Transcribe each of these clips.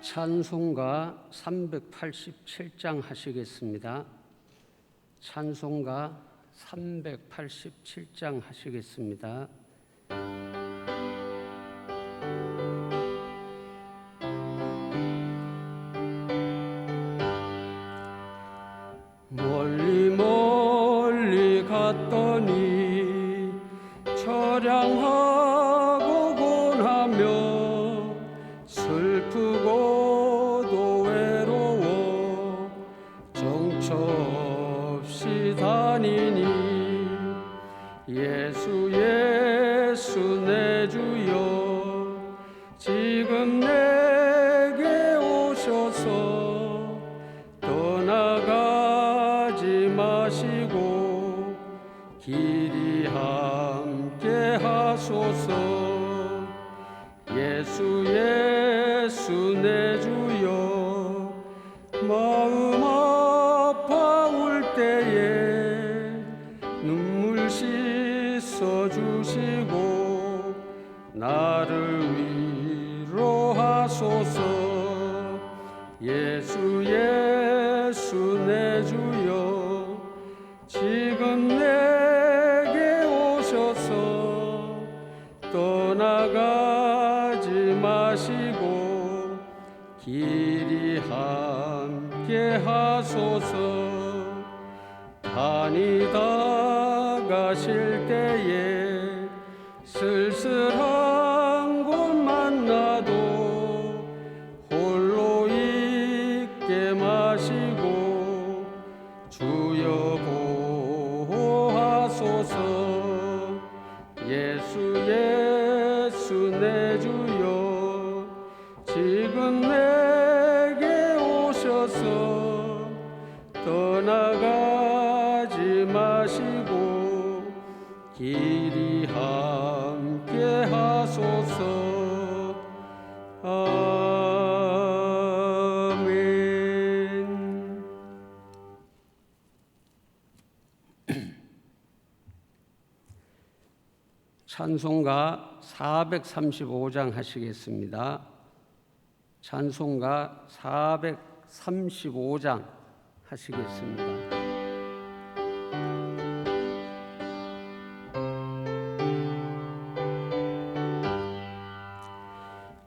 찬송가 387장 하시겠습니다. 찬송가 387장 하시겠습니다. 멀리 멀리 갔더니 처량하고 고나며 슬프고도 외로워 정처 없이 다니니 예수 예수 내 주여 지금 내게 오셔서 떠나가지 마시고 길이 함께 하소서. 예수 예수 내 주여 마음 아파 울 때에 눈물 씻어 주시고 나를 위로하소서. 예수 예수 내 주여 지금 내게 오셔서 떠나가지 마시고 길이 함께 하소서. 다니다 가실 때에 쓸쓸한 곳 만나도 홀로 있게 마시고 주여 보호하소서. 예수 예수 내 주여 지금 내게 오셔서 떠나가지 마시고 길이 함께 하소서. 아멘. 찬송가 435장 하시겠습니다. 찬송가 435장 하시겠습니다.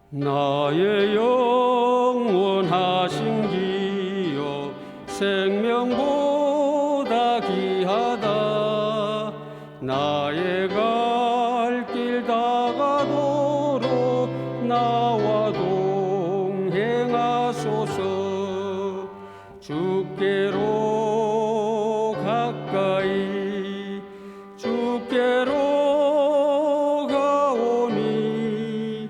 나의 영원하신 기여 생명보다 귀하다. 나의 갈 길 다가도록 나와 동행하소서. 주께로 가까이 주께로 가오니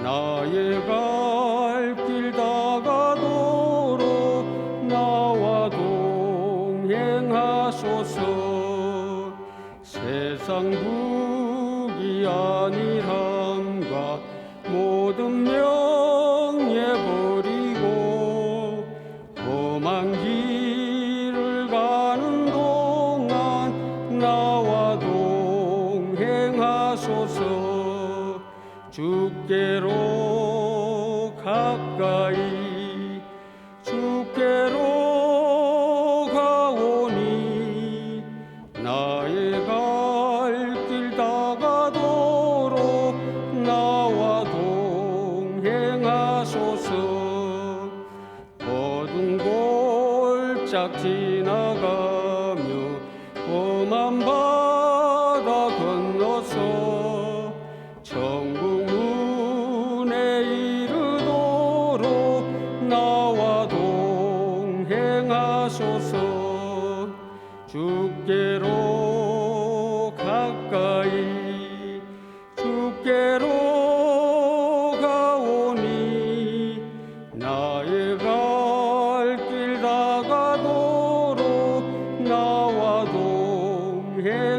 나의 갈 길 다가도록 나와 동행하소서. 세상 부귀 안일함과 모든 명예 버리고 험한 길을 가는 동안 나와 동행하소서. 주께로 가까이 주께로 가오니 나의 갈 길 다가도록 나와 동행하소서. 어두운 골짝 지나가며 험한 바다 건너서 천국 문에 이르도록 나와 동행하소서. 주께로 가까이 주께로 가오니 나의 갈 길 다가도록 나와 동행하소서.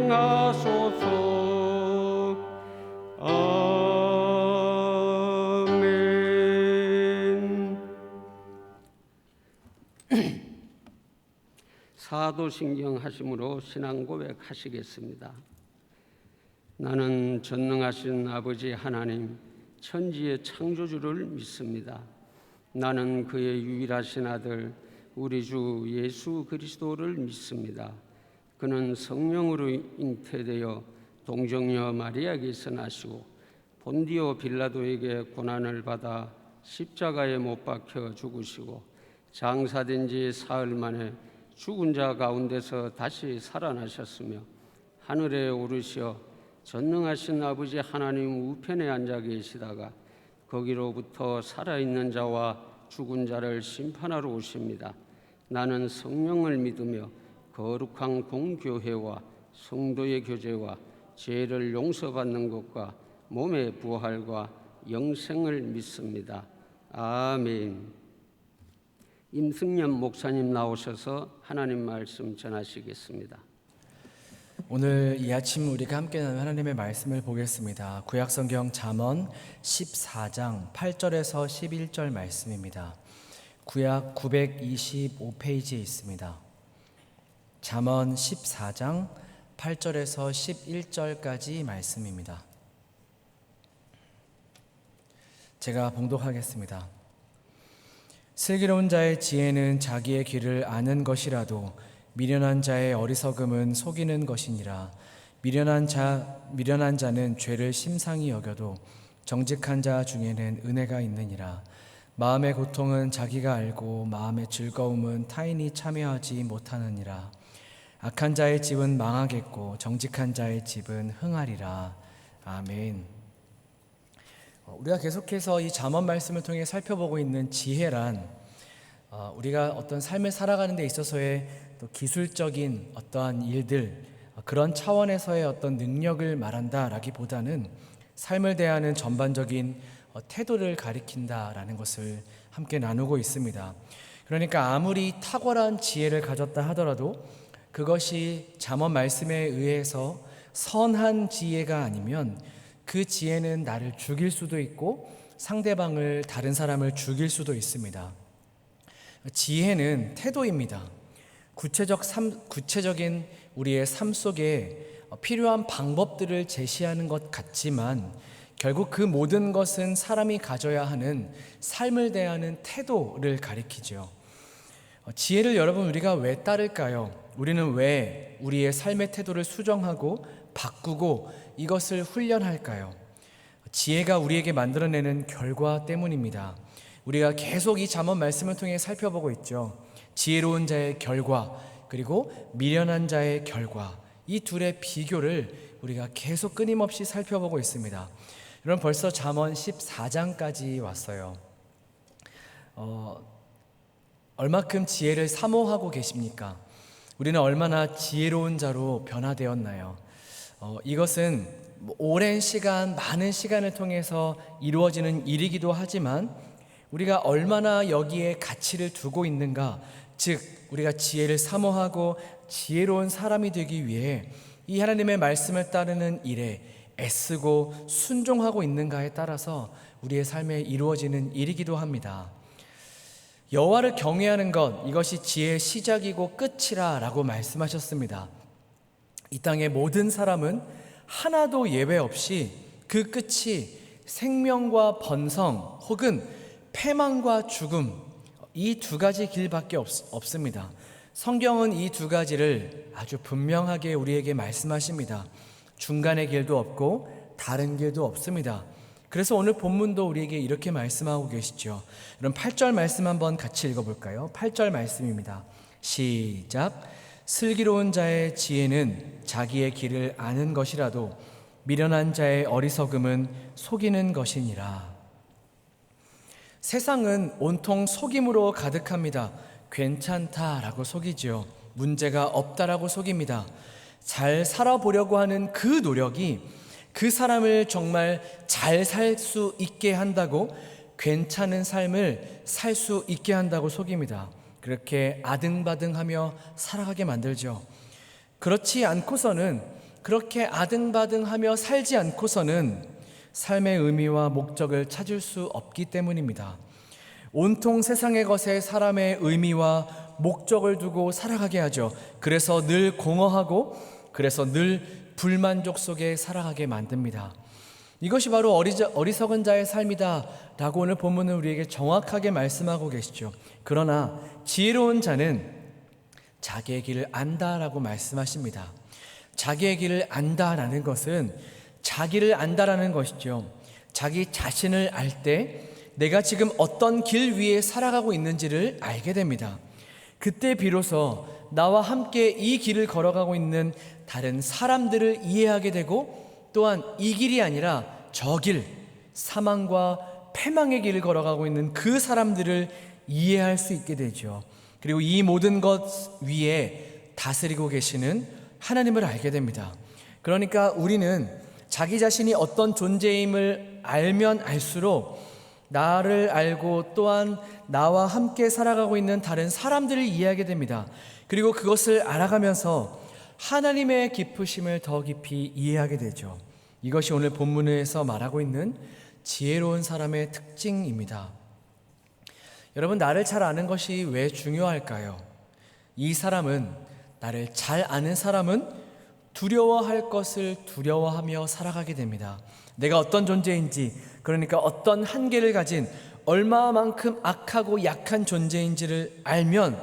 아멘. 사도신경 하심으로 신앙 고백하시겠습니다. 나는 전능하신 아버지 하나님 천지의 창조주를 믿습니다. 나는 그의 유일하신 아들 우리 주 예수 그리스도를 믿습니다. 그는 성령으로 잉태되어 동정녀 마리아에게서 나시고 본디오 빌라도에게 고난을 받아 십자가에 못 박혀 죽으시고 장사된 지 사흘 만에 죽은 자 가운데서 다시 살아나셨으며 하늘에 오르시어 전능하신 아버지 하나님 우편에 앉아 계시다가 거기로부터 살아있는 자와 죽은 자를 심판하러 오십니다. 나는 성령을 믿으며 거룩한 공교회와 성도의 교제와 죄를 용서받는 것과 몸의 부활과 영생을 믿습니다. 아멘. 임승년 목사님 나오셔서 하나님 말씀 전하시겠습니다. 오늘 이 아침 우리가 함께 나눈 하나님의 말씀을 보겠습니다. 구약성경 잠언 14장 8절에서 11절 말씀입니다. 구약 925페이지에 있습니다. 잠언 14장 8절에서 11절까지 말씀입니다. 제가 봉독하겠습니다. 슬기로운 자의 지혜는 자기의 길을 아는 것이라도 미련한 자의 어리석음은 속이는 것이니라. 미련한 자는 죄를 심상히 여겨도 정직한 자 중에는 은혜가 있느니라. 마음의 고통은 자기가 알고 마음의 즐거움은 타인이 참여하지 못하느니라. 악한 자의 집은 망하겠고 정직한 자의 집은 흥하리라. 아멘. 우리가 계속해서 이 잠언 말씀을 통해 살펴보고 있는 지혜란 우리가 어떤 삶을 살아가는 데 있어서의 또 기술적인 어떠한 일들, 그런 차원에서의 어떤 능력을 말한다라기보다는 삶을 대하는 전반적인 태도를 가리킨다라는 것을 함께 나누고 있습니다. 그러니까 아무리 탁월한 지혜를 가졌다 하더라도 그것이 잠언 말씀에 의해서 선한 지혜가 아니면 그 지혜는 나를 죽일 수도 있고 상대방을, 다른 사람을 죽일 수도 있습니다. 지혜는 태도입니다. 구체적인 우리의 삶 속에 필요한 방법들을 제시하는 것 같지만 결국 그 모든 것은 사람이 가져야 하는 삶을 대하는 태도를 가리키죠. 지혜를 여러분 우리가 왜 따를까요? 우리는 왜 우리의 삶의 태도를 수정하고 바꾸고 이것을 훈련할까요? 지혜가 우리에게 만들어내는 결과 때문입니다. 우리가 계속 이 잠언 말씀을 통해 살펴보고 있죠. 지혜로운 자의 결과 그리고 미련한 자의 결과, 이 둘의 비교를 우리가 계속 끊임없이 살펴보고 있습니다. 여러분 벌써 잠언 14장까지 왔어요. 얼마큼 지혜를 사모하고 계십니까? 우리는 얼마나 지혜로운 자로 변화되었나요? 이것은 오랜 시간, 많은 시간을 통해서 이루어지는 일이기도 하지만 우리가 얼마나 여기에 가치를 두고 있는가, 즉 우리가 지혜를 사모하고 지혜로운 사람이 되기 위해 이 하나님의 말씀을 따르는 일에 애쓰고 순종하고 있는가에 따라서 우리의 삶에 이루어지는 일이기도 합니다. 여호와를 경외하는 것, 이것이 지혜의 시작이고 끝이라 라고 말씀하셨습니다. 이 땅의 모든 사람은 하나도 예외 없이 그 끝이 생명과 번성 혹은 패망과 죽음, 이 두 가지 길밖에 없습니다. 성경은 이 두 가지를 아주 분명하게 우리에게 말씀하십니다. 중간의 길도 없고 다른 길도 없습니다. 그래서 오늘 본문도 우리에게 이렇게 말씀하고 계시죠. 그럼 8절 말씀 한번 같이 읽어볼까요? 8절 말씀입니다. 시작. 슬기로운 자의 지혜는 자기의 길을 아는 것이라도 미련한 자의 어리석음은 속이는 것이니라. 세상은 온통 속임으로 가득합니다. 괜찮다라고 속이죠. 문제가 없다라고 속입니다. 잘 살아보려고 하는 그 노력이 그 사람을 정말 잘 살 수 있게 한다고, 괜찮은 삶을 살 수 있게 한다고 속입니다. 그렇게 아등바등하며 살아가게 만들죠. 그렇지 않고서는, 그렇게 아등바등하며 살지 않고서는 삶의 의미와 목적을 찾을 수 없기 때문입니다. 온통 세상의 것에 사람의 의미와 목적을 두고 살아가게 하죠. 그래서 늘 공허하고, 그래서 늘 불만족 속에 살아가게 만듭니다. 이것이 바로 어리석은 자의 삶이다 라고 오늘 본문은 우리에게 정확하게 말씀하고 계시죠. 그러나 지혜로운 자는 자기의 길을 안다라고 말씀하십니다. 자기의 길을 안다라는 것은 자기를 안다라는 것이죠. 자기 자신을 알 때 내가 지금 어떤 길 위에 살아가고 있는지를 알게 됩니다. 그때 비로소 나와 함께 이 길을 걸어가고 있는 다른 사람들을 이해하게 되고, 또한 이 길이 아니라 저 길, 사망과 패망의 길을 걸어가고 있는 그 사람들을 이해할 수 있게 되죠. 그리고 이 모든 것 위에 다스리고 계시는 하나님을 알게 됩니다. 그러니까 우리는 자기 자신이 어떤 존재임을 알면 알수록 나를 알고 또한 나와 함께 살아가고 있는 다른 사람들을 이해하게 됩니다. 그리고 그것을 알아가면서 하나님의 깊으심을 더 깊이 이해하게 되죠. 이것이 오늘 본문에서 말하고 있는 지혜로운 사람의 특징입니다. 여러분, 나를 잘 아는 것이 왜 중요할까요? 이 사람은, 나를 잘 아는 사람은 두려워할 것을 두려워하며 살아가게 됩니다. 내가 어떤 존재인지, 그러니까 어떤 한계를 가진 얼마만큼 악하고 약한 존재인지를 알면,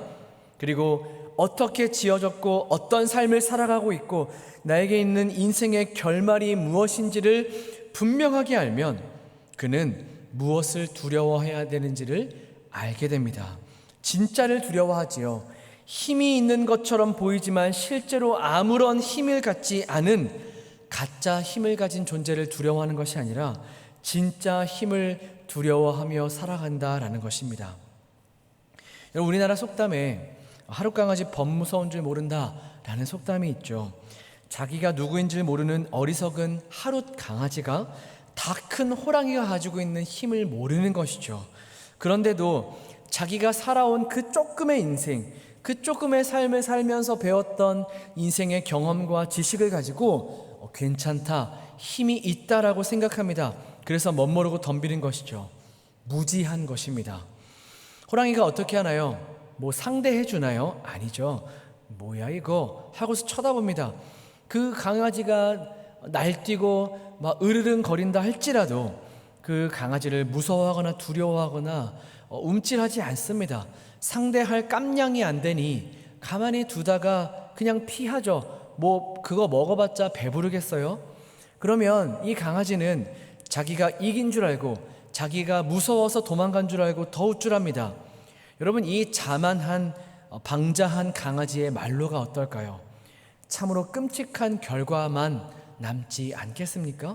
그리고 어떻게 지어졌고 어떤 삶을 살아가고 있고 나에게 있는 인생의 결말이 무엇인지를 분명하게 알면 그는 무엇을 두려워해야 되는지를 알게 됩니다. 진짜를 두려워하지요. 힘이 있는 것처럼 보이지만 실제로 아무런 힘을 갖지 않은 가짜 힘을 가진 존재를 두려워하는 것이 아니라 진짜 힘을 두려워하며 살아간다라는 것입니다. 여러분, 우리나라 속담에 하룻강아지 범 무서운 줄 모른다라는 속담이 있죠. 자기가 누구인지 모르는 어리석은 하룻강아지가 다 큰 호랑이가 가지고 있는 힘을 모르는 것이죠. 그런데도 자기가 살아온 그 조금의 인생, 그 조금의 삶을 살면서 배웠던 인생의 경험과 지식을 가지고 괜찮다, 힘이 있다라고 생각합니다. 그래서 멋모르고 덤비는 것이죠. 무지한 것입니다. 호랑이가 어떻게 하나요? 뭐 상대해 주나요? 아니죠. 뭐야 이거 하고서 쳐다봅니다. 그 강아지가 날뛰고 막 으르릉 거린다 할지라도 그 강아지를 무서워하거나 두려워하거나 움찔하지 않습니다. 상대할 깜냥이 안 되니 가만히 두다가 그냥 피하죠. 뭐 그거 먹어봤자 배부르겠어요? 그러면 이 강아지는 자기가 이긴 줄 알고, 자기가 무서워서 도망간 줄 알고 더 우쭐합니다. 여러분, 이 자만한 방자한 강아지의 말로가 어떨까요? 참으로 끔찍한 결과만 남지 않겠습니까?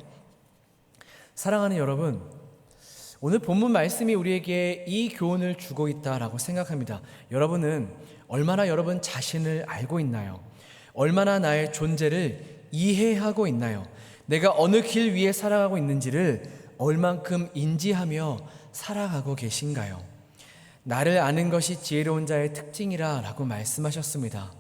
사랑하는 여러분, 오늘 본문 말씀이 우리에게 이 교훈을 주고 있다라고 생각합니다. 여러분은 얼마나 여러분 자신을 알고 있나요? 얼마나 나의 존재를 이해하고 있나요? 내가 어느 길 위에 살아가고 있는지를 얼만큼 인지하며 살아가고 계신가요? 나를 아는 것이 지혜로운 자의 특징이라 라고 말씀하셨습니다.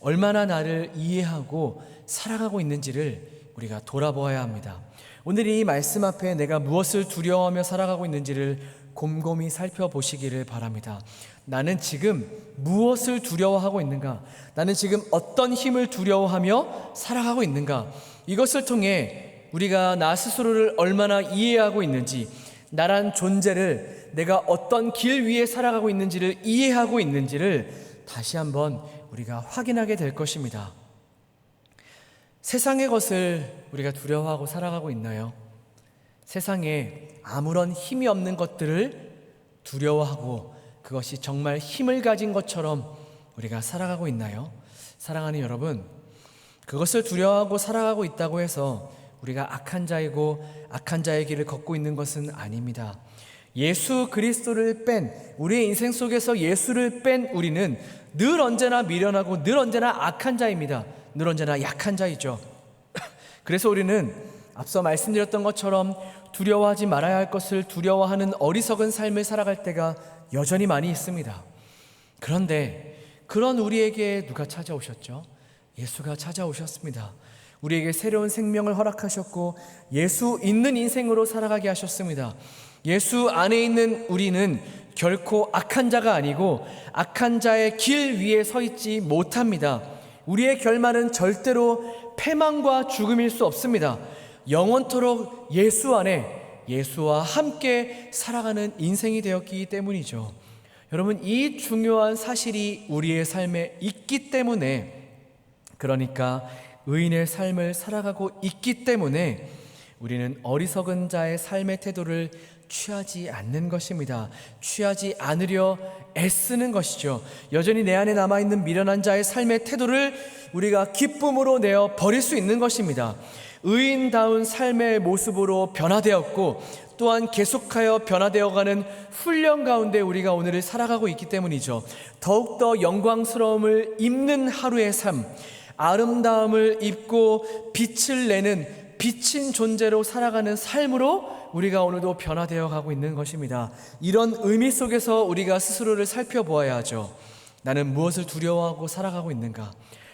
얼마나 나를 이해하고 살아가고 있는지를 우리가 돌아보아야 합니다. 오늘 이 말씀 앞에 내가 무엇을 두려워하며 살아가고 있는지를 곰곰이 살펴보시기를 바랍니다. 나는 지금 무엇을 두려워하고 있는가? 나는 지금 어떤 힘을 두려워하며 살아가고 있는가? 이것을 통해 우리가 나 스스로를 얼마나 이해하고 있는지, 나란 존재를 내가 어떤 길 위에 살아가고 있는지를 이해하고 있는지를 다시 한번 우리가 확인하게 될 것입니다. 세상의 것을 우리가 두려워하고 살아가고 있나요? 세상에 아무런 힘이 없는 것들을 두려워하고 그것이 정말 힘을 가진 것처럼 우리가 살아가고 있나요? 사랑하는 여러분, 그것을 두려워하고 살아가고 있다고 해서 우리가 악한 자이고 악한 자의 길을 걷고 있는 것은 아닙니다. 예수 그리스도를 뺀, 우리의 인생 속에서 예수를 뺀 우리는 늘 언제나 미련하고 늘 언제나 악한 자입니다. 늘 언제나 약한 자이죠. 그래서 우리는 앞서 말씀드렸던 것처럼 두려워하지 말아야 할 것을 두려워하는 어리석은 삶을 살아갈 때가 여전히 많이 있습니다. 그런데 그런 우리에게 누가 찾아오셨죠? 예수가 찾아오셨습니다. 우리에게 새로운 생명을 허락하셨고 예수 있는 인생으로 살아가게 하셨습니다. 예수 안에 있는 우리는 결코 악한 자가 아니고 악한 자의 길 위에 서 있지 못합니다. 우리의 결말은 절대로 패망과 죽음일 수 없습니다. 영원토록 예수 안에 예수와 함께 살아가는 인생이 되었기 때문이죠. 여러분, 이 중요한 사실이 우리의 삶에 있기 때문에, 그러니까 의인의 삶을 살아가고 있기 때문에 우리는 어리석은 자의 삶의 태도를 취하지 않는 것입니다. 취하지 않으려 애쓰는 것이죠. 여전히 내 안에 남아있는 미련한 자의 삶의 태도를 우리가 기쁨으로 내어 버릴 수 있는 것입니다. 의인다운 삶의 모습으로 변화되었고 또한 계속하여 변화되어가는 훈련 가운데 우리가 오늘을 살아가고 있기 때문이죠. 더욱더 영광스러움을 입는 하루의 삶, 아름다움을 입고 빛을 내는 비친 존재로 살아가는 삶으로 우리가 오늘도 변화되어 가고 있는 것입니다. 이런 의미 속에서 우리가 스스로를 살펴보아야 하죠. 나는 무엇을 두려워하고 살아가고 있는가?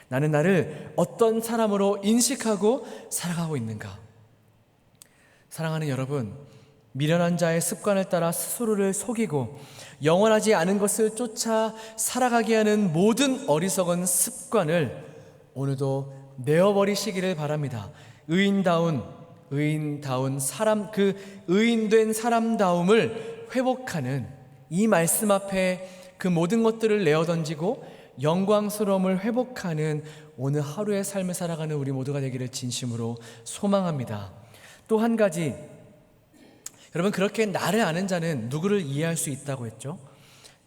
나는 나를 어떤 사람으로 인식하고 살아가고 있는가? 사랑하는 여러분, 미련한 자의 습관을 따라 스스로를 속이고 영원하지 않은 것을 쫓아 살아가게 하는 모든 어리석은 습관을 오늘도 내어버리시기를 바랍니다. 의인다운 사람, 그 의인된 사람다움을 회복하는 이 말씀 앞에 그 모든 것들을 내어던지고 영광스러움을 회복하는 오늘 하루의 삶을 살아가는 우리 모두가 되기를 진심으로 소망합니다. 또 한 가지, 여러분, 그렇게 나를 아는 자는 누구를 이해할 수 있다고 했죠?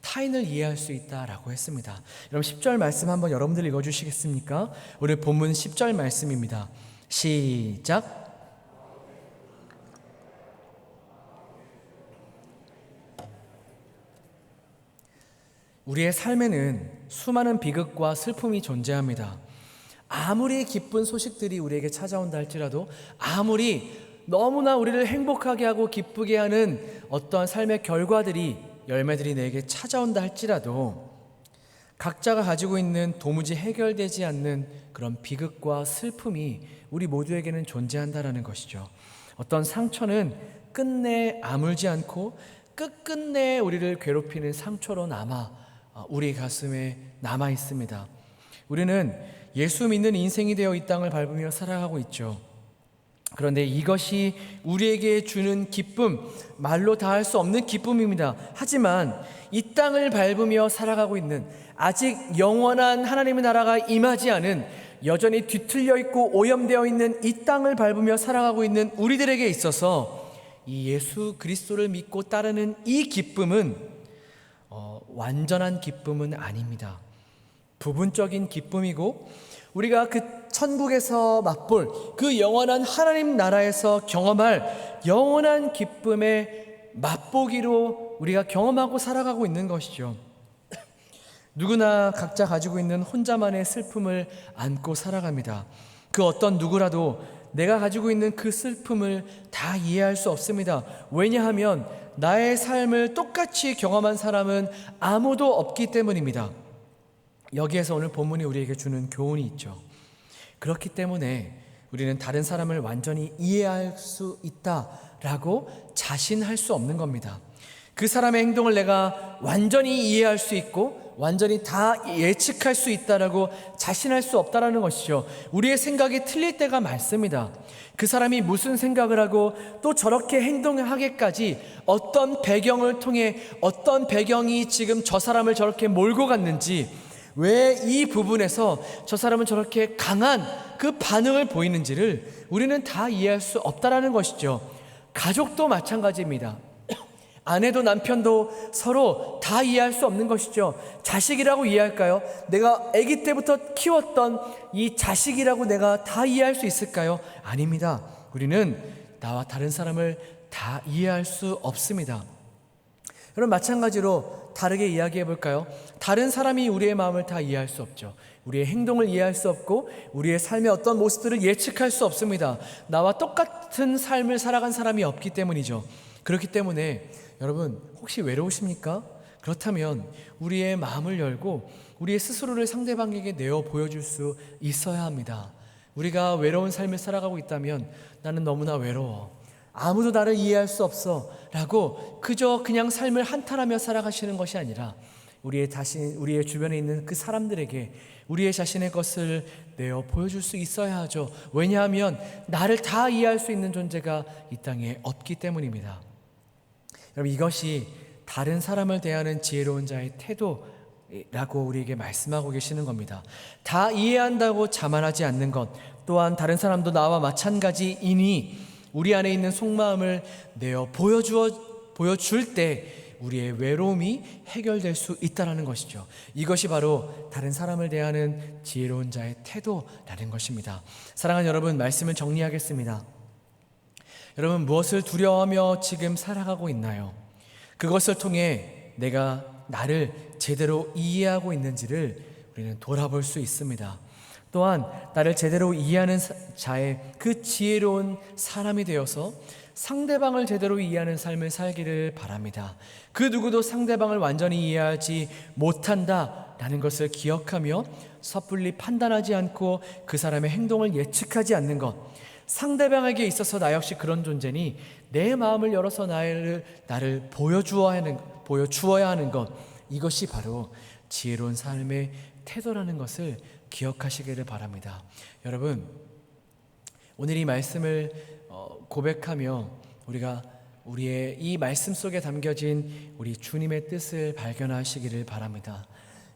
타인을 이해할 수 있다라고 했습니다. 여러분, 10절 말씀 한번 여러분들 읽어주시겠습니까? 오늘 본문 10절 말씀입니다. 시작. 우리의 삶에는 수많은 비극과 슬픔이 존재합니다. 아무리 기쁜 소식들이 우리에게 찾아온다 할지라도, 아무리 너무나 우리를 행복하게 하고 기쁘게 하는 어떠한 삶의 결과들이, 열매들이 내게 찾아온다 할지라도 각자가 가지고 있는 도무지 해결되지 않는 그런 비극과 슬픔이 우리 모두에게는 존재한다라는 것이죠. 어떤 상처는 끝내 아물지 않고 끝끝내 우리를 괴롭히는 상처로 우리 가슴에 남아 있습니다. 우리는 예수 믿는 인생이 되어 이 땅을 밟으며 살아가고 있죠. 그런데 이것이 우리에게 주는 기쁨, 말로 다 할 수 없는 기쁨입니다. 하지만 이 땅을 밟으며 살아가고 있는, 아직 영원한 하나님의 나라가 임하지 않은, 여전히 뒤틀려 있고 오염되어 있는 이 땅을 밟으며 살아가고 있는 우리들에게 있어서 이 예수 그리스도를 믿고 따르는 이 기쁨은 완전한 기쁨은 아닙니다. 부분적인 기쁨이고, 우리가 그 천국에서 맛볼 그 영원한 하나님 나라에서 경험할 영원한 기쁨의 맛보기로 우리가 경험하고 살아가고 있는 것이죠. 누구나 각자 가지고 있는 혼자만의 슬픔을 안고 살아갑니다. 그 어떤 누구라도 내가 가지고 있는 그 슬픔을 다 이해할 수 없습니다. 왜냐하면 나의 삶을 똑같이 경험한 사람은 아무도 없기 때문입니다. 여기에서 오늘 본문이 우리에게 주는 교훈이 있죠. 그렇기 때문에 우리는 다른 사람을 완전히 이해할 수 있다라고 자신할 수 없는 겁니다. 그 사람의 행동을 내가 완전히 이해할 수 있고 완전히 다 예측할 수 있다라고 자신할 수 없다라는 것이죠. 우리의 생각이 틀릴 때가 많습니다. 그 사람이 무슨 생각을 하고 또 저렇게 행동을 하기까지 어떤 배경을 통해, 어떤 배경이 지금 저 사람을 저렇게 몰고 갔는지, 왜 이 부분에서 저 사람은 저렇게 강한 그 반응을 보이는지를 우리는 다 이해할 수 없다라는 것이죠. 가족도 마찬가지입니다. 아내도 남편도 서로 다 이해할 수 없는 것이죠. 자식이라고 이해할까요? 내가 아기 때부터 키웠던 이 자식이라고 내가 다 이해할 수 있을까요? 아닙니다. 우리는 나와 다른 사람을 다 이해할 수 없습니다. 여러분, 마찬가지로 다르게 이야기해 볼까요? 다른 사람이 우리의 마음을 다 이해할 수 없죠. 우리의 행동을 이해할 수 없고 우리의 삶의 어떤 모습들을 예측할 수 없습니다. 나와 똑같은 삶을 살아간 사람이 없기 때문이죠. 그렇기 때문에 여러분, 혹시 외로우십니까? 그렇다면 우리의 마음을 열고 우리의 스스로를 상대방에게 내어 보여줄 수 있어야 합니다. 우리가 외로운 삶을 살아가고 있다면, 나는 너무나 외로워, 아무도 나를 이해할 수 없어 라고 그냥 삶을 한탄하며 살아가시는 것이 아니라 우리의 주변에 있는 그 사람들에게 우리의 자신의 것을 내어 보여줄 수 있어야 하죠. 왜냐하면 나를 다 이해할 수 있는 존재가 이 땅에 없기 때문입니다. 여러분, 이것이 다른 사람을 대하는 지혜로운 자의 태도라고 우리에게 말씀하고 계시는 겁니다. 다 이해한다고 자만하지 않는 것, 또한 다른 사람도 나와 마찬가지이니 우리 안에 있는 속마음을 내어 보여줄 때 우리의 외로움이 해결될 수 있다는 것이죠. 이것이 바로 다른 사람을 대하는 지혜로운 자의 태도라는 것입니다. 사랑하는 여러분, 말씀을 정리하겠습니다. 여러분, 무엇을 두려워하며 지금 살아가고 있나요? 그것을 통해 내가 나를 제대로 이해하고 있는지를 우리는 돌아볼 수 있습니다. 또한 나를 제대로 이해하는 자의 그 지혜로운 사람이 되어서 상대방을 제대로 이해하는 삶을 살기를 바랍니다. 그 누구도 상대방을 완전히 이해하지 못한다라는 것을 기억하며 섣불리 판단하지 않고 그 사람의 행동을 예측하지 않는 것, 상대방에게 있어서 나 역시 그런 존재니 내 마음을 열어서 나를 보여주어야 하는 것, 이것이 바로 지혜로운 삶의 태도라는 것을 기억하시기를 바랍니다. 여러분, 오늘 이 말씀을 고백하며 우리가 우리의 이 말씀 속에 담겨진 우리 주님의 뜻을 발견하시기를 바랍니다.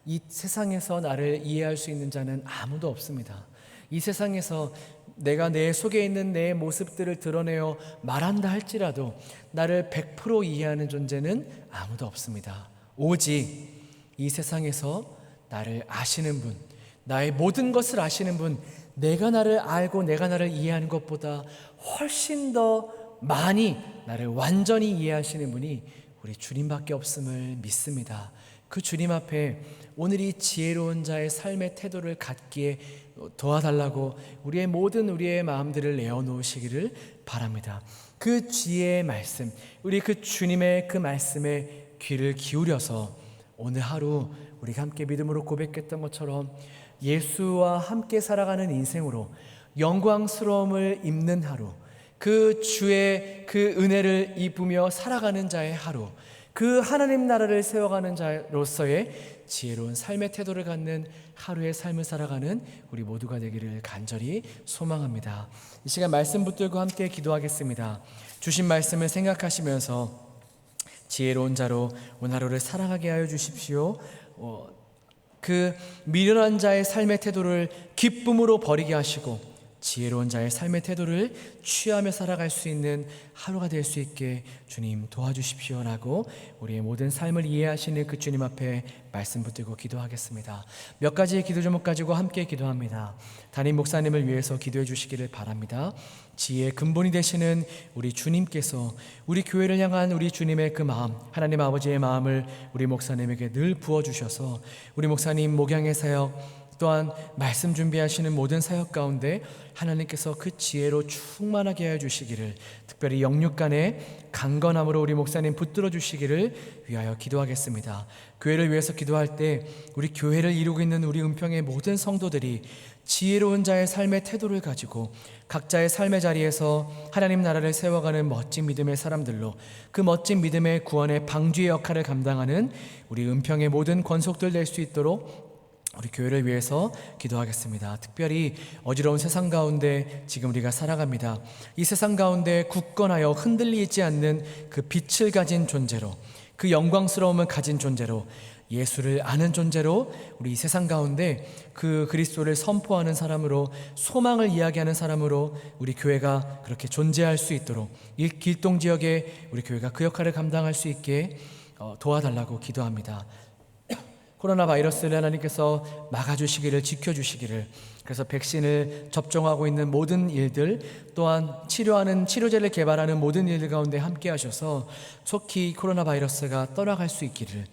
이 세상에서 나를 이해할 수 있는 자는 아무도 없습니다. 이 세상에서 내가 내 속에 있는 내 모습들을 드러내어 말한다 할지라도 나를 100% 이해하는 존재는 아무도 없습니다. 오직 이 세상에서 나를 아시는 분, 나의 모든 것을 아시는 분, 내가 나를 알고 내가 나를 이해하는 것보다 훨씬 더 많이 나를 완전히 이해하시는 분이 우리 주님밖에 없음을 믿습니다. 그 주님 앞에 오늘 이 지혜로운 자의 삶의 태도를 갖기에 도와달라고 우리의 마음들을 내어놓으시기를 바랍니다. 그 지혜의 말씀, 우리 그 주님의 그 말씀에 귀를 기울여서 오늘 하루 우리가 함께 믿음으로 고백했던 것처럼 예수와 함께 살아가는 인생으로 영광스러움을 입는 하루, 그 주의 그 은혜를 입으며 살아가는 자의 하루, 그 하나님 나라를 세워가는 자로서의 지혜로운 삶의 태도를 갖는 하루의 삶을 살아가는 우리 모두가 되기를 간절히 소망합니다. 이 시간 말씀 붙들고 함께 기도하겠습니다. 주신 말씀을 생각하시면서 지혜로운 자로 오늘 하루를 살아가게 하여 주십시오. 그 미련한 자의 삶의 태도를 기쁨으로 버리게 하시고 지혜로운 자의 삶의 태도를 취하며 살아갈 수 있는 하루가 될 수 있게 주님 도와주십시오라고 우리의 모든 삶을 이해하시는 그 주님 앞에 말씀 붙들고 기도하겠습니다. 몇 가지의 기도 제목 가지고 함께 기도합니다. 담임 목사님을 위해서 기도해 주시기를 바랍니다. 지혜의 근본이 되시는 우리 주님께서 우리 교회를 향한 우리 주님의 그 마음, 하나님 아버지의 마음을 우리 목사님에게 늘 부어주셔서 우리 목사님 목양의 사역 또한 말씀 준비하시는 모든 사역 가운데 하나님께서 그 지혜로 충만하게 하여 주시기를, 특별히 영육간의 강건함으로 우리 목사님 붙들어 주시기를 위하여 기도하겠습니다. 교회를 위해서 기도할 때 우리 교회를 이루고 있는 우리 은평의 모든 성도들이 지혜로운 자의 삶의 태도를 가지고 각자의 삶의 자리에서 하나님 나라를 세워가는 멋진 믿음의 사람들로 그 멋진 믿음의 구원의 방주의 역할을 감당하는 우리 은평의 모든 권속들 될 수 있도록 우리 교회를 위해서 기도하겠습니다. 특별히 어지러운 세상 가운데 지금 우리가 살아갑니다. 이 세상 가운데 굳건하여 흔들리지 않는 그 빛을 가진 존재로, 그 영광스러움을 가진 존재로, 예수를 아는 존재로 우리 이 세상 가운데 그 그리스도를 선포하는 사람으로, 소망을 이야기하는 사람으로 우리 교회가 그렇게 존재할 수 있도록 이 길동 지역에 우리 교회가 그 역할을 감당할 수 있게 도와달라고 기도합니다. 코로나 바이러스를 하나님께서 막아주시기를, 지켜주시기를, 그래서 백신을 접종하고 있는 모든 일들, 또한 치료제를 개발하는 모든 일들 가운데 함께 하셔서 속히 코로나 바이러스가 떠나갈 수 있기를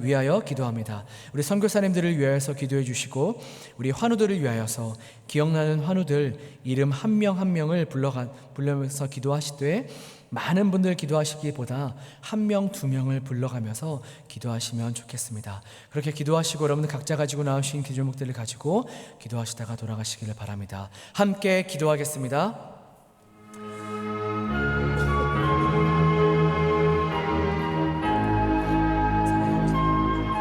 위하여 기도합니다. 우리 선교사님들을 위하여서 기도해 주시고 우리 환우들을 위하여서 기억나는 환우들 이름 한 명 한 명을 불러면서 기도하시되 많은 분들 기도하시기보다 한 명, 두 명을 불러가면서 기도하시면 좋겠습니다. 그렇게 기도하시고 여러분 각자 가지고 나오신 기도목들을 가지고 기도하시다가 돌아가시기를 바랍니다. 함께 기도하겠습니다.